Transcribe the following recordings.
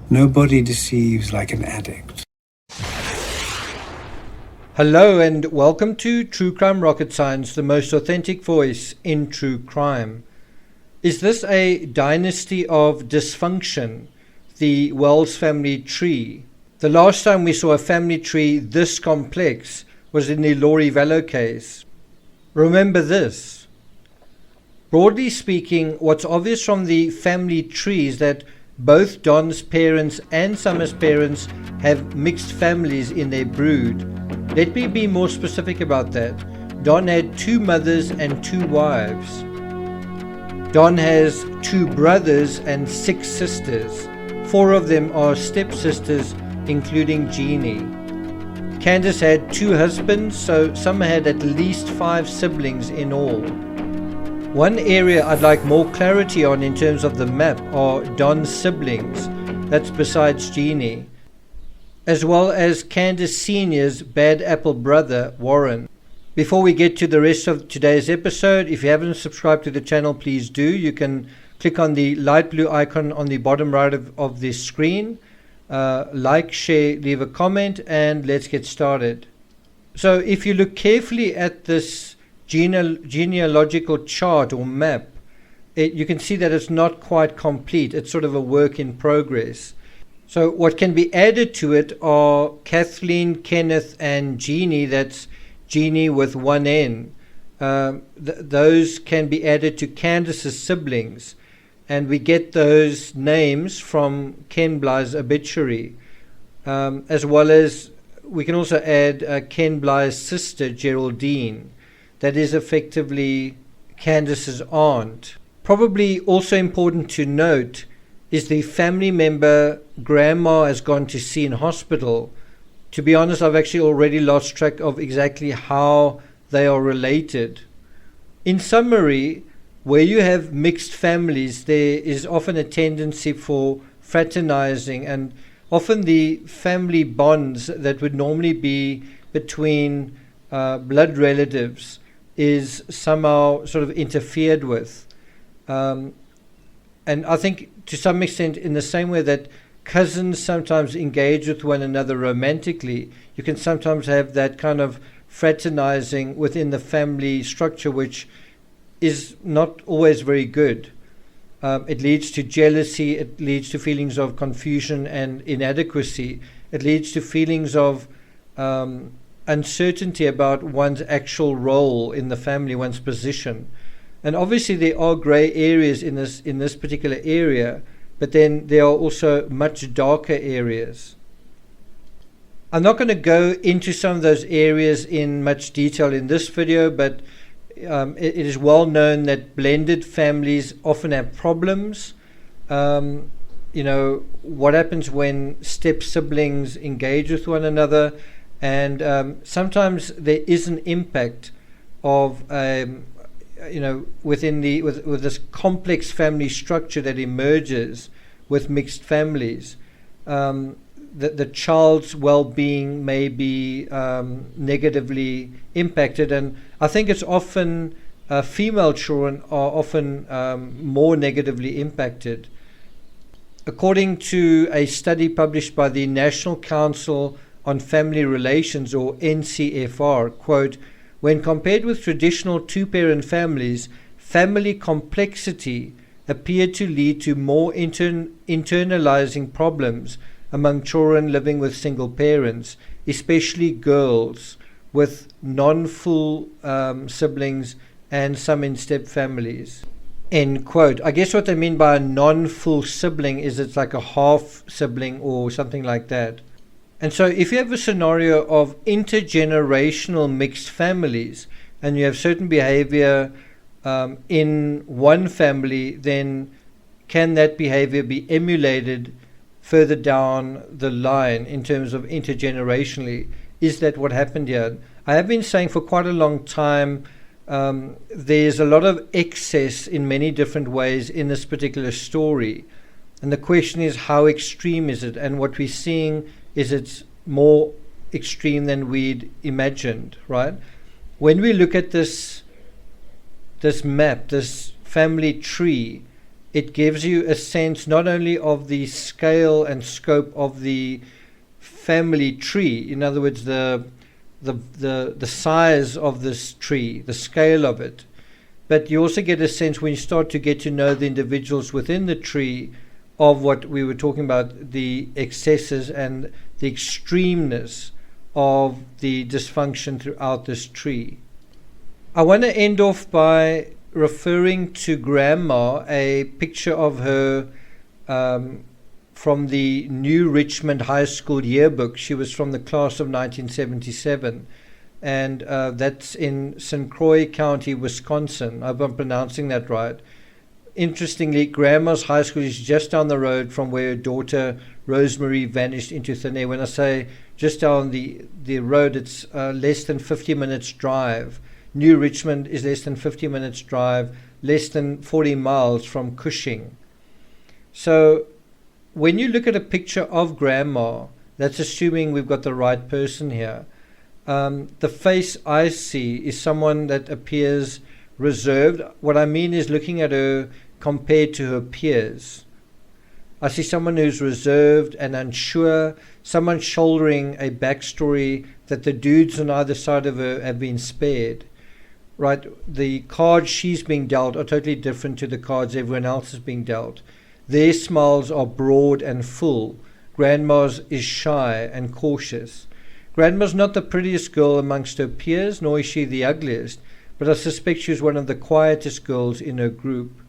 Nobody deceives like an addict. Hello and welcome to True Crime Rocket Science, the most authentic voice in true crime. Is this a dynasty of dysfunction, the Wells family tree? The last time we saw a family tree this complex was in the Laurie Vallow case. Remember this. Broadly speaking, what's obvious from the family tree is that both Don's parents and Summer's parents have mixed families in their brood. Let me be more specific about that. Don had 2 mothers and 2 wives. Don has 2 brothers and 6 sisters. 4 of them are stepsisters, including Jeannie. Candace had 2 husbands, so Summer had at least 5 siblings in all. One area I'd like more clarity on in terms of the map are Don's siblings, that's besides Jeannie, as well as Candace Sr.'s bad apple brother, Warren. Before we get to the rest of today's episode, if you haven't subscribed to the channel, please do. You can click on the light blue icon on the bottom right of this screen. Like, share, leave a comment, and let's get started. So if you look carefully at this genealogical chart or map, you can see that it's not quite complete. It's sort of a work in progress. So what can be added to it are Kathleen, Kenneth, and Jeannie. That's Jeannie with one N. Those can be added to Candace's siblings. And we get those names from Ken Bly's obituary. As well as we can also add Ken Bly's sister, Geraldine. That is effectively Candace's aunt. Probably also important to note is the family member Grandma has gone to see in hospital. To be honest, I've actually already lost track of exactly how they are related. In summary, where you have mixed families, there is often a tendency for fraternizing, and often the family bonds that would normally be between blood relatives is somehow sort of interfered with. And I think to some extent, in the same way that cousins sometimes engage with one another romantically, you can sometimes have that kind of fraternizing within the family structure, which is not always very good. It leads to jealousy, it leads to feelings of confusion and inadequacy, it leads to feelings of uncertainty about one's actual role in the family, one's position. And obviously there are grey areas in this particular area, but then there are also much darker areas. I'm not going to go into some of those areas in much detail in this video, but it is well known that blended families often have problems. What happens when step siblings engage with one another, and sometimes there is an impact of with this complex family structure that emerges with mixed families. The child's well-being may be negatively impacted, and I think it's often female children are often more negatively impacted. According to a study published by the National Council on Family Relations, or NCFR, quote, when compared with traditional 2-parent families, family complexity appeared to lead to more internalizing problems among children living with single parents, especially girls with non-full siblings and some in step families. End quote. I guess what they mean by a non-full sibling is it's like a half sibling or something like that. And so if you have a scenario of intergenerational mixed families and you have certain behavior in one family, then can that behavior be emulated further down the line in terms of intergenerationally? Is that what happened here? I have been saying for quite a long time there's a lot of excess in many different ways in this particular story. And the question is, how extreme is it? And what we're seeing is it's more extreme than we'd imagined, right? When we look at this map, this family tree, it gives you a sense not only of the scale and scope of the family tree, in other words, the size of this tree, the scale of it, but you also get a sense when you start to get to know the individuals within the tree of what we were talking about, the excesses and the extremeness of the dysfunction throughout this tree. I want to end off by referring to Grandma, a picture of her from the New Richmond High School yearbook. She was from the class of 1977, and that's in St. Croix County, Wisconsin. I hope I'm pronouncing that right. Interestingly, Grandma's high school is just down the road from where her daughter Rosemary vanished into thin air. When I say just down the road, it's less than 50 minutes drive. New Richmond is less than 50 minutes drive, less than 40 miles from Cushing. So when you look at a picture of Grandma, that's assuming we've got the right person here. The face I see is someone that appears reserved. What I mean is looking at her compared to her peers. I see someone who's reserved and unsure, someone shouldering a backstory that the dudes on either side of her have been spared. Right, the cards she's being dealt are totally different to the cards everyone else is being dealt. Their smiles are broad and full. Grandma's is shy and cautious. Grandma's not the prettiest girl amongst her peers, nor is she the ugliest, but I suspect she's one of the quietest girls in her group.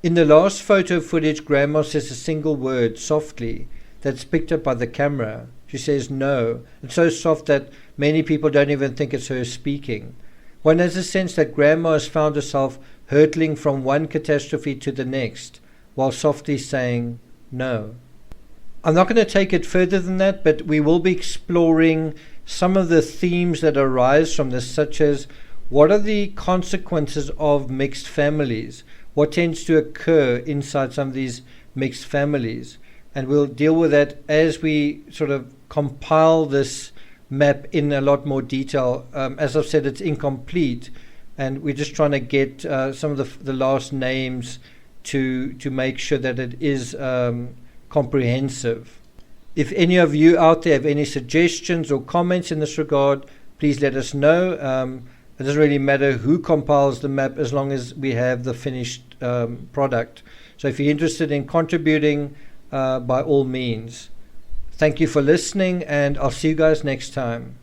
In the last photo footage, Grandma says a single word softly that's picked up by the camera. She says no. It's so soft that many people don't even think it's her speaking. One has a sense that Grandma has found herself hurtling from one catastrophe to the next, while softly saying no. I'm not going to take it further than that, but we will be exploring some of the themes that arise from this, such as what are the consequences of mixed families? What tends to occur inside some of these mixed families? And we'll deal with that as we sort of compile this map in a lot more detail. As I've said, it's incomplete, and we're just trying to get some of the last names to make sure that it is comprehensive. If any of you out there have any suggestions or comments in this regard, please let us know. It doesn't really matter who compiles the map as long as we have the finished product. So if you're interested in contributing, by all means. Thank you for listening, and I'll see you guys next time.